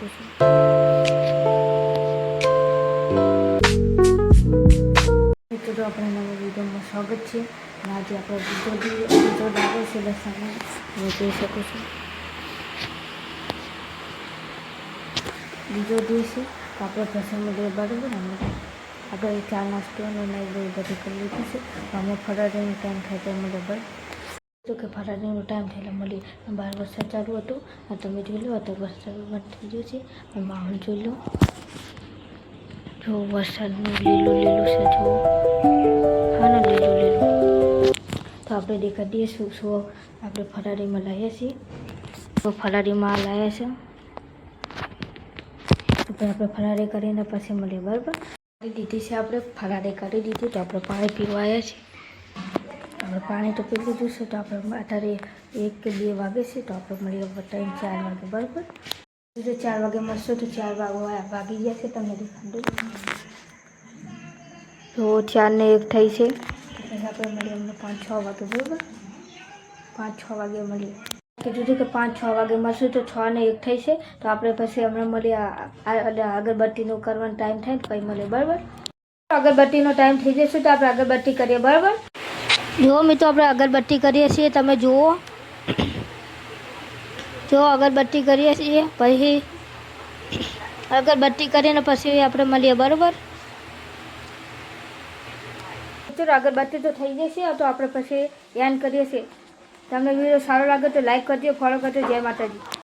શકો છો। મિત્રો આપણે નવા વિડીયોમાં સ્વાગત છે અને આજે આપણે બીજો ડાબો છે લસણનો તમે જોઈ શકો છો। બીજો દિવસે તો આપણે પ્રસંગમાં બરાબર આપણે ચા નાસ્તો અને બધું કરી લીધું છે। અમે ફરાળીનો ટાઈમ થાય તો બરાબર તો કે ફરાળીનો ટાઈમ થયેલો મળી બહાર વરસાદ ચાલુ હતો અને તમે જોઈ લો તો વરસાદ બંધ થઈ ગયો છે। માહોલ જોઈ લો, જો વરસાદનું લીલું લીલું છે, જો હા ને લીલું લીલું। તો આપણે દેખાડીએ શું આપણે ફરાળીમાં લાવ્યા છીએ। તો ફરાળીમાં લાવ્યા છે તો આપણે ફરાળી કરીને પછી મળીએ બરાબર। દીધી છે આપણે ફરાળી કરી દીધી તો આપણે પાણી પીવા આવ્યા છીએ। આપણે પાણી તો પી લીધું છે તો આપણે અત્યારે 1 કે 2 વાગે છે તો આપણે મળીએ 3-4 વાગે બરાબર। 4 વાગે મળશે તો 4 વાગી ગયા છે તમને દેખાડું તો 4 ને 1 થઈ છે તો પછી આપણે મળીએ અમને 5-6 વાગે બરાબર। 5-6 વાગે મળીએ કીધું હતું કે 5-6 વાગે મળશું તો 6 ને 1 થઈ છે તો આપણે પછી હમણાં મળીએ અગરબત્તીનો કરવાનો ટાઈમ થાય તો કંઈ મળીએ બરાબર। અગરબત્તીનો ટાઈમ થઈ જશે તો આપણે અગરબત્તી કરીએ બરાબર। જો મિત્રો આપણે અગરબત્તી કરીએ છીએ તમે જુઓ, જો અગરબત્તી કરીએ છીએ પછી અગરબત્તી કરીને પછી આપણે મળીએ બરાબર। મિત્રો અગરબત્તી તો થઈ જશે તો આપણે પછી એન્ડ કરીએ છીએ। તમને વિડીયો સારો લાગે તો લાઈક કરજો, ફોલો કરજો। જય માતાજી।